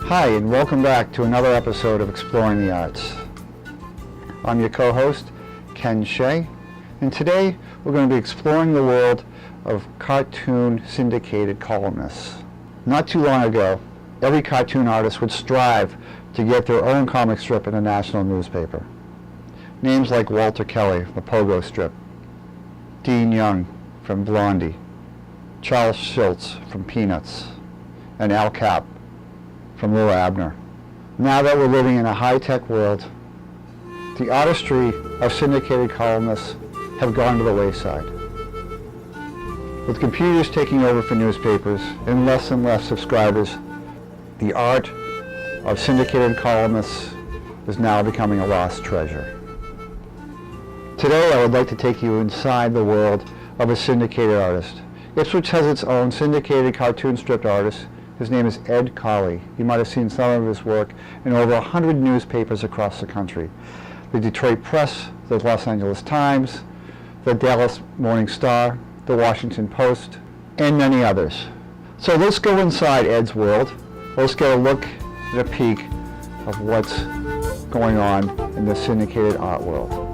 Hi, and welcome back to another episode of Exploring the Arts. I'm your co-host, Ken Shea, and today we're going to be exploring the world of cartoon syndicated columnists. Not too long ago, every cartoon artist would strive to get their own comic strip in a national newspaper. Names like Walter Kelly, the Pogo Strip, Dean Young from Blondie, Charles Schultz from Peanuts, and Al Cap from Lil Abner. Now that we're living in a high-tech world, the artistry of syndicated columnists have gone to the wayside. With computers taking over for newspapers and less subscribers, the art of syndicated columnists is now becoming a lost treasure. Today I would like to take you inside the world of a syndicated artist. Ipswich has its own syndicated cartoon strip artist. His name is Ed Colley. You might have seen some of his work in over 100 newspapers across the country. The Detroit Press, the Los Angeles Times, the Dallas Morning Star, the Washington Post, and many others. So let's go inside Ed's world. Let's get a look at a peek of what's going on in the syndicated art world.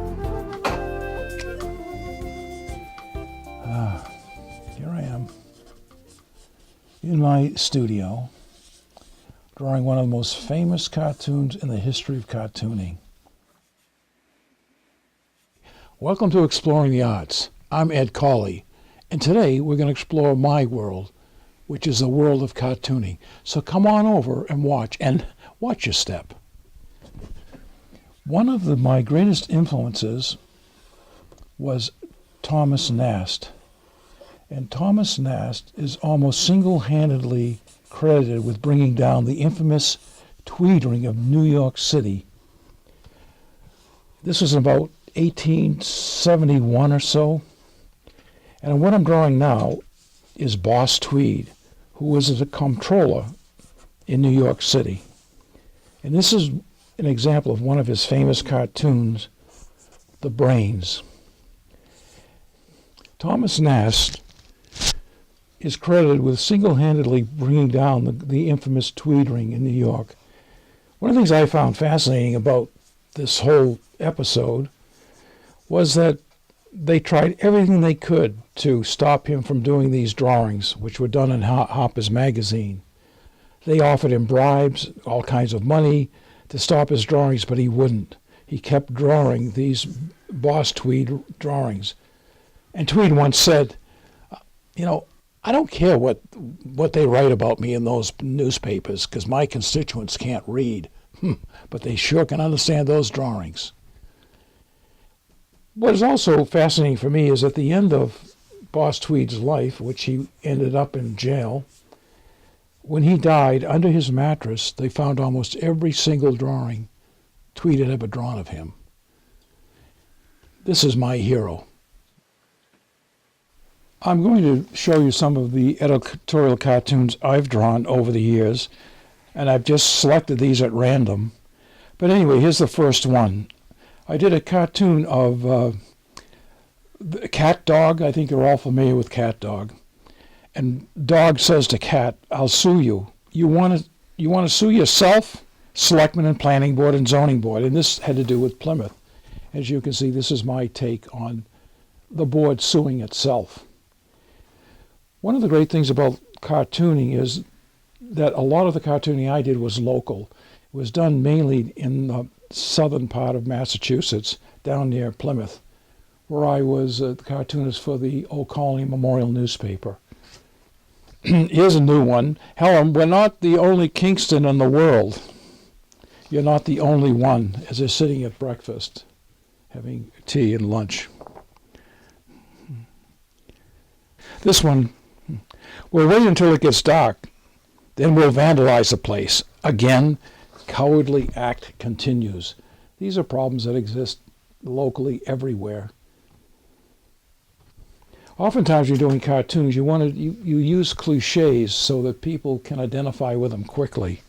Here I am in my studio, drawing one of the most famous cartoons in the history of cartooning. Welcome to Exploring the Arts. I'm Ed Colley, and today we're going to explore my world, which is the world of cartooning. So come on over and watch your step. One of my greatest influences was Thomas Nast. And Thomas Nast is almost single-handedly credited with bringing down the infamous tweed ring of New York City. This was about 1871 or so. And what I'm drawing now is Boss Tweed, who was a comptroller in New York City. And this is an example of one of his famous cartoons, The Brains. Thomas Nast is credited with single-handedly bringing down the infamous tweed ring in New York. One of the things I found fascinating about this whole episode was that they tried everything they could to stop him from doing these drawings, which were done in Harper's Magazine. They offered him bribes, all kinds of money, to stop his drawings, but he wouldn't. He kept drawing these Boss Tweed drawings. And Tweed once said, I don't care what they write about me in those newspapers, because my constituents can't read, but they sure can understand those drawings. What is also fascinating for me is at the end of Boss Tweed's life, which he ended up in jail, when he died, under his mattress, they found almost every single drawing Tweed had ever drawn of him. This is my hero. I'm going to show you some of the editorial cartoons I've drawn over the years, and I've just selected these at random. But anyway, here's the first one. I did a cartoon of Cat Dog. I think you're all familiar with Cat Dog. And Dog says to Cat, "I'll sue you. You want to sue yourself, Selectmen and Planning Board and Zoning Board." And this had to do with Plymouth. As you can see, this is my take on the board suing itself. One of the great things about cartooning is that a lot of the cartooning I did was local. It was done mainly in the southern part of Massachusetts, down near Plymouth, where I was the cartoonist for the Old Colony Memorial newspaper. Here's a new one. Helen, we're not the only Kingston in the world. You're not the only one, as they're sitting at breakfast, having tea and lunch. This one, we'll wait until it gets dark, then we'll vandalize the place. Again, cowardly act continues. These are problems that exist locally everywhere. Oftentimes you're doing cartoons, you use cliches so that people can identify with them quickly.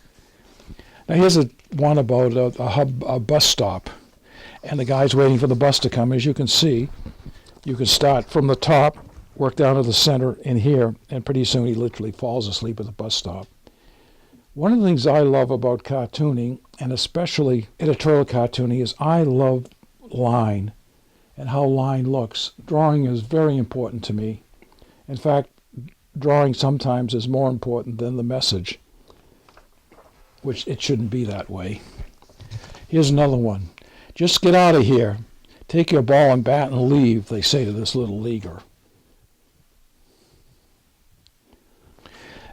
Now here's one about a bus stop, and the guy's waiting for the bus to come. As you can see, you can start from the top, work down to the center in here, and pretty soon he literally falls asleep at the bus stop. One of the things I love about cartooning, and especially editorial cartooning, is I love line and how line looks. Drawing is very important to me. In fact, drawing sometimes is more important than the message, which it shouldn't be that way. Here's another one. Just get out of here. Take your ball and bat and leave, they say to this little leaguer.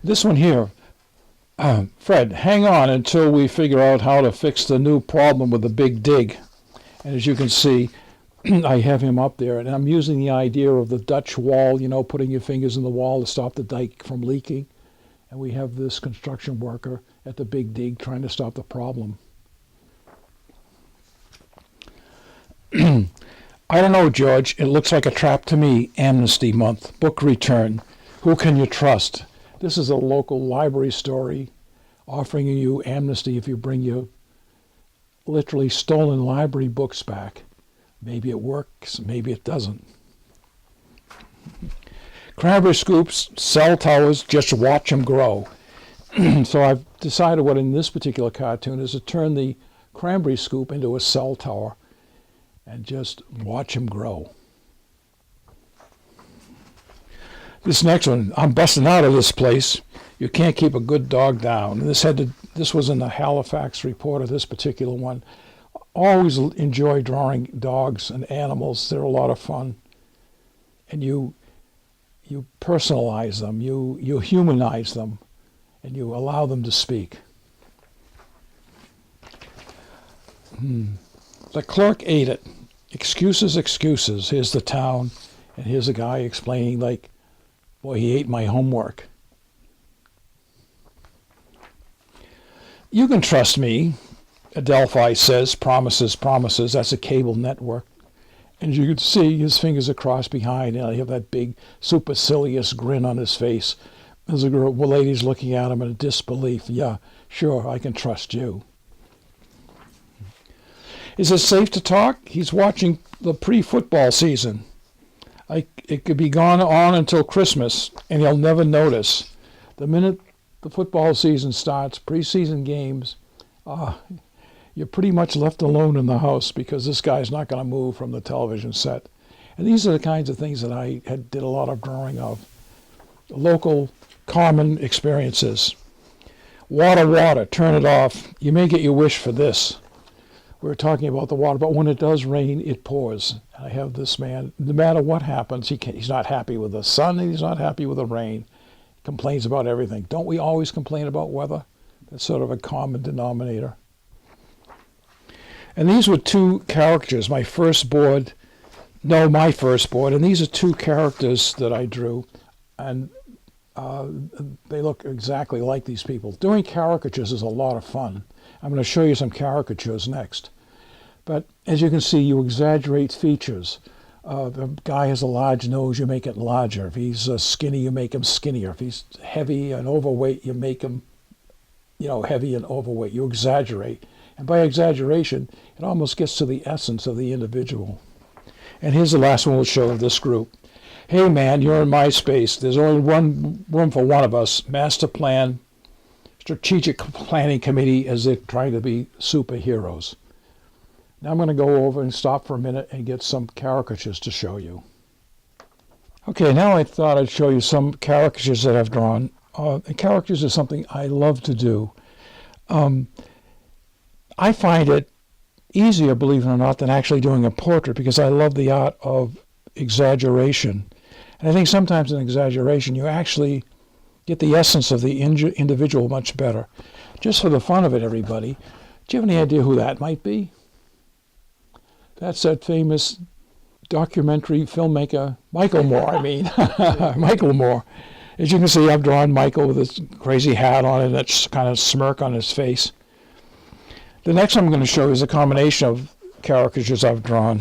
This one here, Fred, hang on until we figure out how to fix the new problem with the big dig. And as you can see, I have him up there, and I'm using the idea of the Dutch wall, you know, putting your fingers in the wall to stop the dike from leaking. And we have this construction worker at the big dig trying to stop the problem. I don't know, George. It looks like a trap to me. Amnesty Month. Book return. Who can you trust? This is a local library story offering you amnesty if you bring your literally stolen library books back. Maybe it works, maybe it doesn't. Cranberry scoops, cell towers, just watch them grow. So I've decided what in this particular cartoon is to turn the cranberry scoop into a cell tower and just watch them grow. This next one, I'm busting out of this place. You can't keep a good dog down. And this was in the Halifax Reporter, this particular one. Always enjoy drawing dogs and animals. They're a lot of fun. And you personalize them, you humanize them, and you allow them to speak. The clerk ate it. Excuses, excuses. Here's the town, and here's a guy explaining, like, boy, he ate my homework. You can trust me, Adelphi says, promises, promises. That's a cable network. And as you can see, his fingers are crossed behind, and I have that big supercilious grin on his face. There's a lady's looking at him in disbelief. Yeah, sure, I can trust you. Is it safe to talk? He's watching the pre-football season. It could be gone on until Christmas, and he'll never notice. The minute the football season starts, preseason games, you're pretty much left alone in the house because this guy's not going to move from the television set. And these are the kinds of things that I did a lot of drawing of. Local, common experiences. Water, water, turn it off. You may get your wish for this. We were talking about the water, but when it does rain, it pours. I have this man, no matter what happens, he's not happy with the sun and he's not happy with the rain. He complains about everything. Don't we always complain about weather? That's sort of a common denominator. And these were two characters, my first board, and these are two characters that I drew, and they look exactly like these people. Doing caricatures is a lot of fun. I'm going to show you some caricatures next. But as you can see, you exaggerate features. The guy has a large nose, you make it larger. If he's skinny, you make him skinnier. If he's heavy and overweight, you make him, heavy and overweight. You exaggerate. And by exaggeration, it almost gets to the essence of the individual. And here's the last one we'll show of this group. Hey man, you're in my space. There's only one room for one of us. Master plan, strategic planning committee, as they're trying to be superheroes. Now I'm going to go over and stop for a minute and get some caricatures to show you. Okay, now I thought I'd show you some caricatures that I've drawn. And caricatures are something I love to do. I find it easier, believe it or not, than actually doing a portrait because I love the art of exaggeration. And I think sometimes in exaggeration you actually get the essence of the individual much better. Just for the fun of it, everybody, do you have any idea who that might be? That's that famous documentary filmmaker, Michael Moore, Michael Moore. As you can see, I've drawn Michael with this crazy hat on and that kind of smirk on his face. The next one I'm going to show you is a combination of caricatures I've drawn.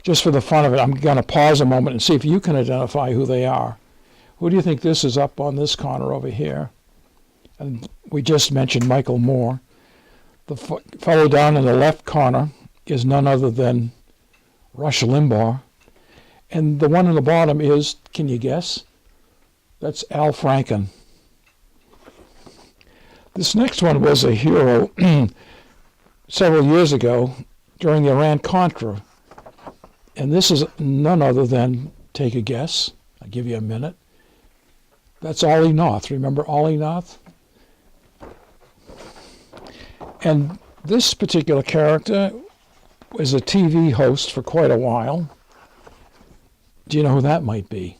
Just for the fun of it, I'm going to pause a moment and see if you can identify who they are. Who do you think this is up on this corner over here? And we just mentioned Michael Moore. The fellow down in the left corner is none other than Rush Limbaugh. And the one in the bottom is, can you guess? That's Al Franken. This next one was a hero several years ago during the Iran-Contra. And this is none other than, take a guess, I'll give you a minute. That's Ollie North. Remember Ollie North? And this particular character was a TV host for quite a while. Do you know who that might be?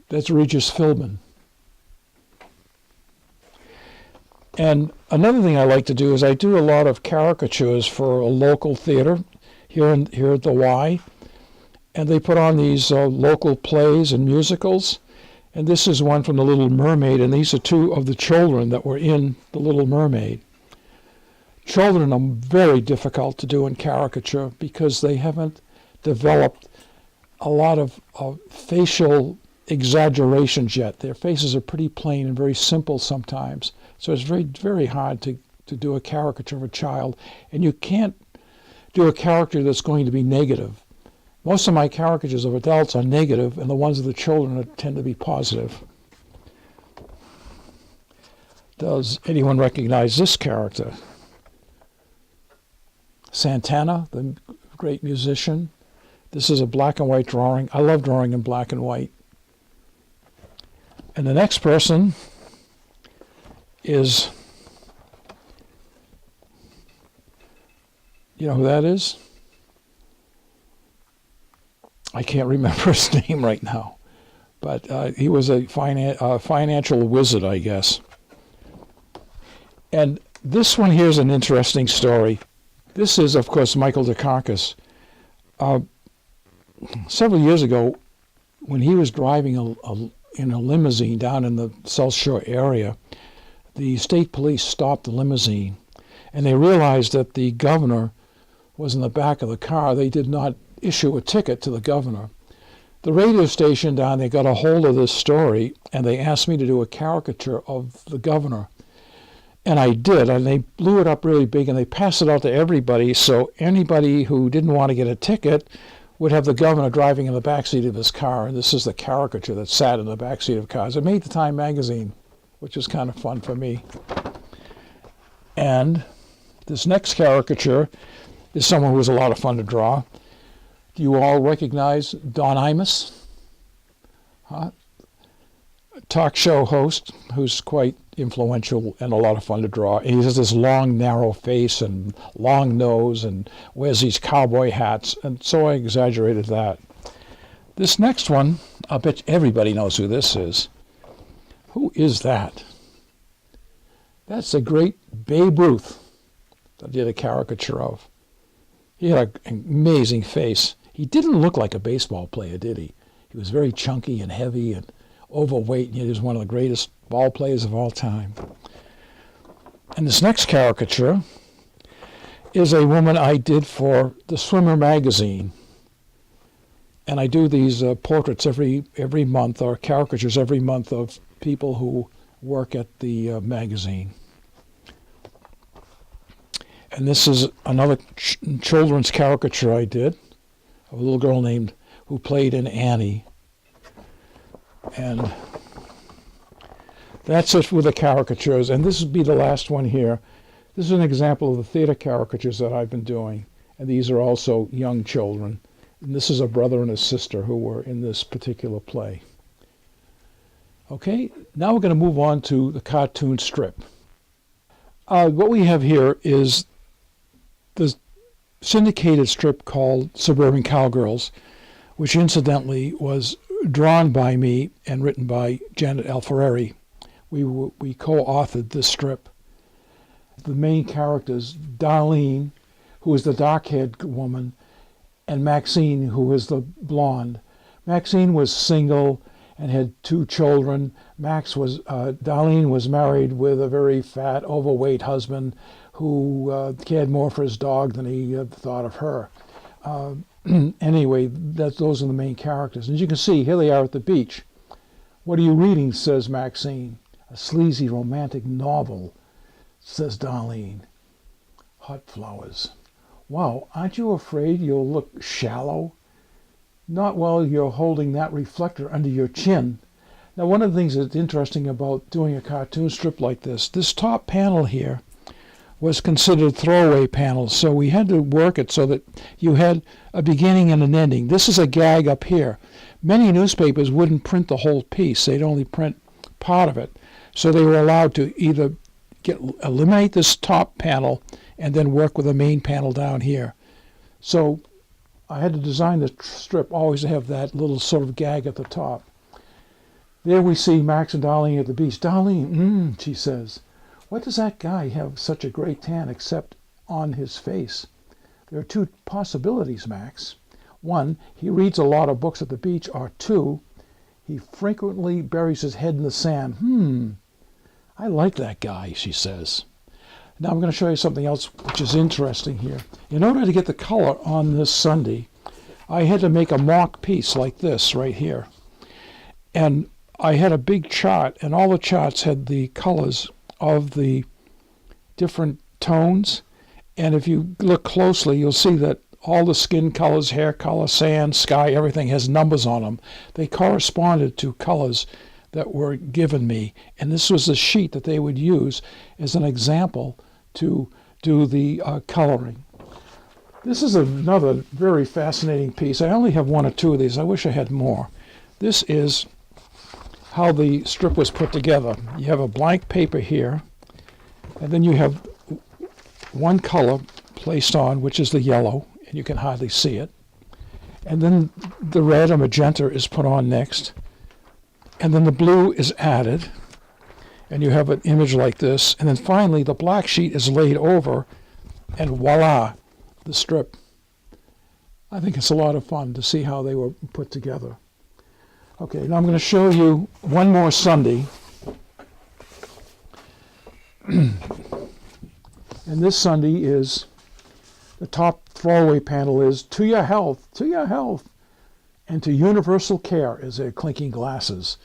That's Regis Philbin. And another thing I like to do is I do a lot of caricatures for a local theater here at the Y. And they put on these local plays and musicals. And this is one from The Little Mermaid, and these are two of the children that were in The Little Mermaid. Children are very difficult to do in caricature because they haven't developed a lot of facial exaggerations yet. Their faces are pretty plain and very simple sometimes. So it's very, very hard to do a caricature of a child. And you can't do a character that's going to be negative. Most of my caricatures of adults are negative, and the ones of the children tend to be positive. Does anyone recognize this character? Santana, the great musician. This is a black and white drawing. I love drawing in black and white. And the next person is, you know who that is? I can't remember his name right now, but he was a financial wizard, I guess. And this one here is an interesting story. This is, of course, Michael Dukakis. Several years ago, when he was driving in a limousine down in the South Shore area, the state police stopped the limousine, and they realized that the governor was in the back of the car. They did not issue a ticket to the governor. The radio station down there got a hold of this story, and they asked me to do a caricature of the governor. And I did, and they blew it up really big, and they passed it out to everybody, so anybody who didn't want to get a ticket would have the governor driving in the backseat of his car. And this is the caricature that sat in the backseat of cars. It made the Time magazine, which was kind of fun for me. And this next caricature is someone who was a lot of fun to draw. Do you all recognize Don Imus? Talk show host who's quite influential and a lot of fun to draw. He has this long, narrow face and long nose and wears these cowboy hats, and so I exaggerated that. This next one, I bet everybody knows who this is. Who is that? That's the great Babe Ruth that I did a caricature of. He had an amazing face. He didn't look like a baseball player, did he? He was very chunky and heavy and overweight, and he was one of the greatest ball players of all time. And this next caricature is a woman I did for the Swimmer magazine. And I do these portraits every month, or caricatures every month, of people who work at the magazine. And this is another children's caricature I did of a little girl named who played in Annie. And that's it with the caricatures. And this would be the last one here. This is an example of the theater caricatures that I've been doing. And these are also young children. And this is a brother and a sister who were in this particular play. Okay, now we're going to move on to the cartoon strip. What we have here is the syndicated strip called Suburban Cowgirls, which incidentally was drawn by me and written by Janet Alferreri. We co-authored this strip. The main characters, Darlene, who is the dark-haired woman, and Maxine, who is the blonde. Maxine was single and had 2 children. Darlene was married with a very fat, overweight husband who cared more for his dog than he thought of her. Anyway, those are the main characters. And as you can see, here they are at the beach. "What are you reading?" says Maxine. "A sleazy romantic novel," says Darlene. "Hot flowers. Wow, aren't you afraid you'll look shallow? Not while you're holding that reflector under your chin. Now, one of the things that's interesting about doing a cartoon strip like this top panel here was considered throwaway panels, so we had to work it so that you had a beginning and an ending. This is a gag up here. Many newspapers wouldn't print the whole piece. They'd only print part of it. So they were allowed to either eliminate this top panel and then work with the main panel down here. So I had to design the strip always to have that little sort of gag at the top. There we see Max and Darlene at the beach. Darlene, she says, what does that guy have such a great tan except on his face? There are two possibilities, Max. One, he reads a lot of books at the beach, or two, he frequently buries his head in the sand. I like that guy, she says. Now I'm going to show you something else which is interesting here. In order to get the color on this Sunday, I had to make a mock piece like this right here. And I had a big chart, and all the charts had the colors of the different tones. And if you look closely, you'll see that all the skin colors, hair color, sand, sky, everything has numbers on them. They corresponded to colors that were given me. And this was the sheet that they would use as an example to do the coloring. This is another very fascinating piece. I only have one or two of these. I wish I had more. This is how the strip was put together. You have a blank paper here, and then you have one color placed on, which is the yellow, and you can hardly see it. And then the red or magenta is put on next. And then the blue is added, and you have an image like this. And then finally, the black sheet is laid over, and voila, the strip. I think it's a lot of fun to see how they were put together. Okay, now I'm going to show you one more Sunday. And this Sunday is, the top throwaway panel is, to your health, and to universal care is their clinking glasses.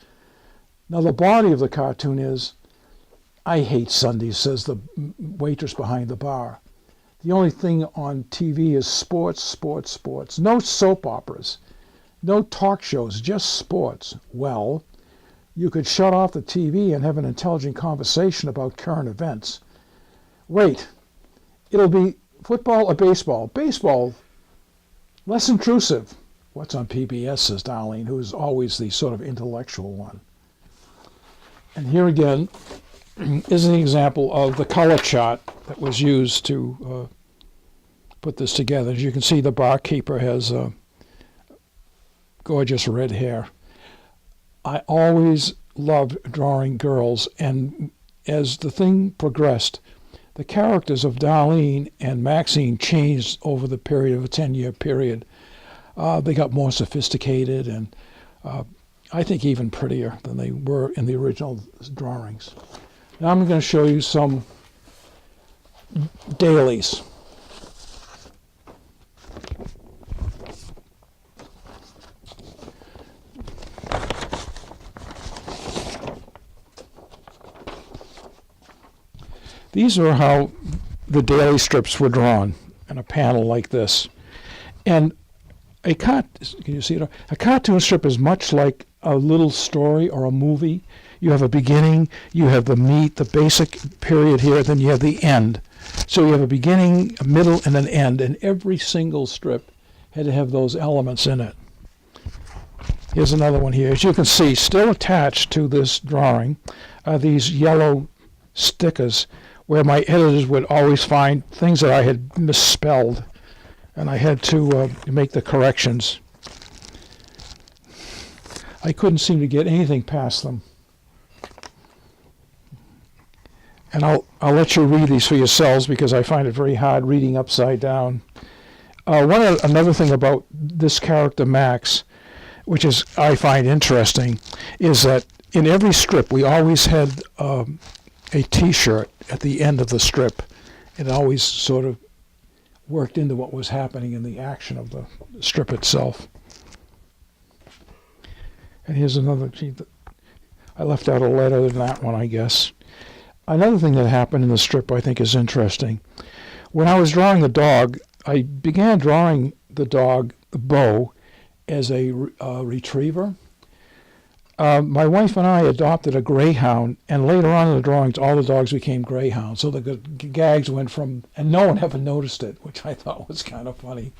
Now the body of the cartoon is, I hate Sundays, says the waitress behind the bar. The only thing on TV is sports, sports, sports. No soap operas, no talk shows, just sports. Well, you could shut off the TV and have an intelligent conversation about current events. Wait, it'll be football or baseball? Baseball, less intrusive. What's on PBS, says Darlene, who is always the sort of intellectual one. And here again is an example of the color chart that was used to put this together. As you can see, the barkeeper has gorgeous red hair. I always loved drawing girls, and as the thing progressed, the characters of Darlene and Maxine changed over the period of a 10-year period. They got more sophisticated and I think even prettier than they were in the original drawings. Now I'm going to show you some dailies. These are how the daily strips were drawn in a panel like this. And can you see it? A cartoon strip is much like a little story or a movie. You have a beginning, you have the meat, the basic period here, then you have the end. So you have a beginning, a middle, and an end, and every single strip had to have those elements in it. Here's another one here. As you can see, still attached to this drawing are these yellow stickers where my editors would always find things that I had misspelled, and I had to make the corrections. I couldn't seem to get anything past them. And I'll let you read these for yourselves because I find it very hard reading upside down. Another thing about this character Max, which is I find interesting, is that in every strip we always had a T-shirt at the end of the strip. It always sort of worked into what was happening in the action of the strip itself. And here's another sheet. I left out a letter in that one, I guess. Another thing that happened in the strip I think is interesting. When I was drawing the dog, I began drawing the dog, the Bo, as a retriever. My wife and I adopted a greyhound, and later on in the drawings, all the dogs became greyhounds. So the gags went from, and no one ever noticed it, which I thought was kind of funny.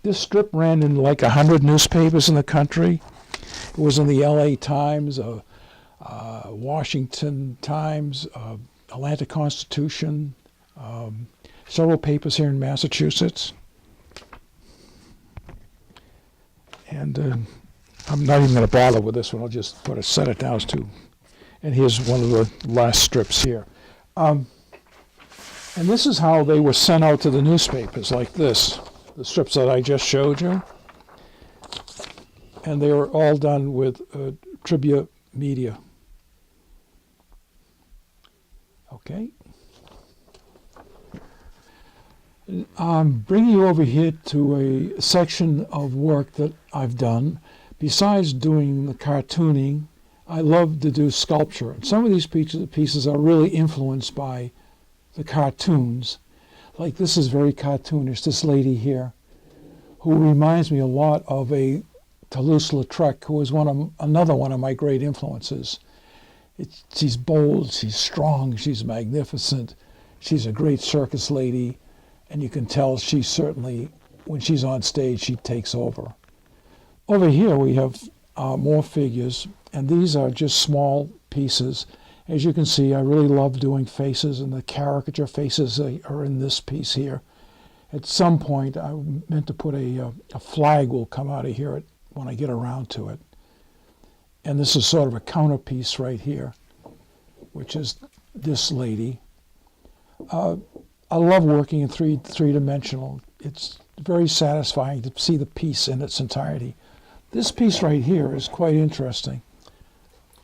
This strip ran in like 100 newspapers in the country. It was in the LA Times, Washington Times, Atlanta Constitution, several papers here in Massachusetts. And I'm not even going to bother with this one. I'll just set it down to. And here's one of the last strips here. And this is how they were sent out to the newspapers, like this. The strips that I just showed you. And they were all done with Tribute Media. Okay. I'm bringing you over here to a section of work that I've done. Besides doing the cartooning, I love to do sculpture. And some of these pieces are really influenced by the cartoons. Like this is very cartoonish, this lady here, who reminds me a lot of a Toulouse-Lautrec, who is another one of my great influences. She's bold, she's strong, she's magnificent, she's a great circus lady, and you can tell she certainly, when she's on stage, she takes over. Over here we have more figures, and these are just small pieces. As you can see, I really love doing faces, and the caricature faces are in this piece here. At some point, I meant to put a flag will come out of here when I get around to it. And this is sort of a counterpiece right here, which is this lady. I love working in three-dimensional. It's very satisfying to see the piece in its entirety. This piece right here is quite interesting.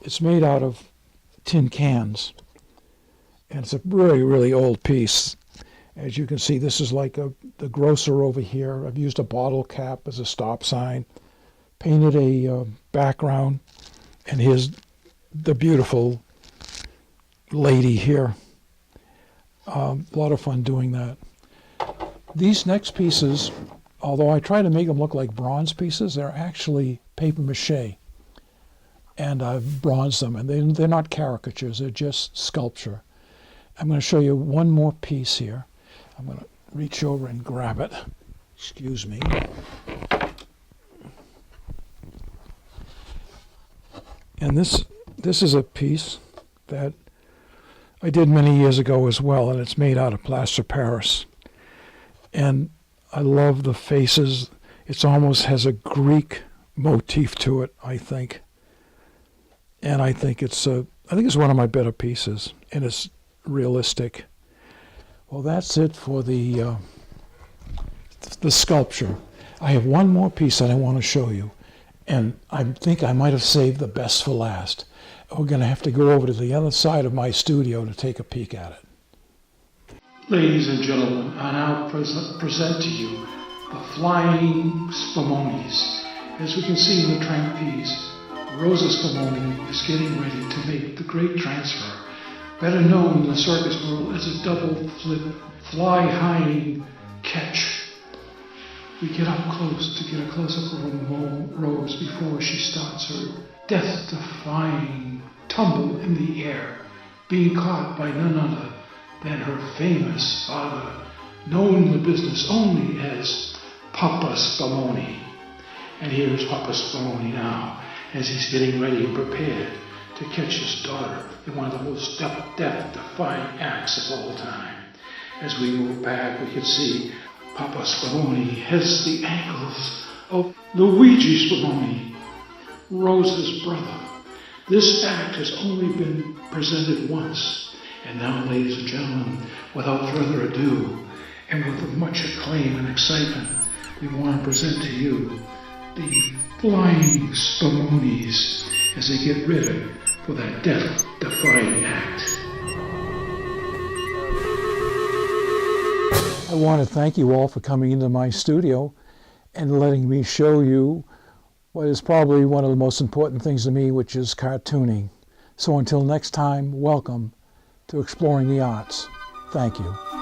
It's made out of tin cans, and it's a really, really old piece. As you can see, this is like the grocer over here. I've used a bottle cap as a stop sign, painted a background, and here's the beautiful lady here. A lot of fun doing that. These next pieces, although I try to make them look like bronze pieces, they're actually paper mache. And I've bronzed them, and they're not caricatures, they're just sculpture. I'm going to show you one more piece here. I'm going to reach over and grab it. Excuse me. And this is a piece that I did many years ago as well, and it's made out of plaster Paris. And I love the faces. It almost has a Greek motif to it, I think. And I think it's one of my better pieces, and it's realistic. Well, that's it for the sculpture. I have one more piece that I want to show you, and I think I might have saved the best for last. We're going to have to go over to the other side of my studio to take a peek at it. Ladies and gentlemen, I now present to you the Flying Spamonis. As we can see in the trapeze, Rosa Spumoni is getting ready to make the great transfer, better known in the circus world as a double flip, fly-high catch. We get up close to get a close-up of Rose before she starts her death-defying tumble in the air, being caught by none other than her famous father, known in the business only as Papa Spumoni. And here's Papa Spumoni now, as he's getting ready and prepared to catch his daughter in one of the most death-defying acts of all time. As we move back, we can see Papa Spumoni has the ankles of Luigi Spumoni, Rosa's brother. This act has only been presented once, and now, ladies and gentlemen, without further ado, and with much acclaim and excitement, we want to present to you the Flying Spamonis as they get ready for that death-defying act. I want to thank you all for coming into my studio and letting me show you what is probably one of the most important things to me, which is cartooning. So until next time, welcome to Exploring the Arts. Thank you.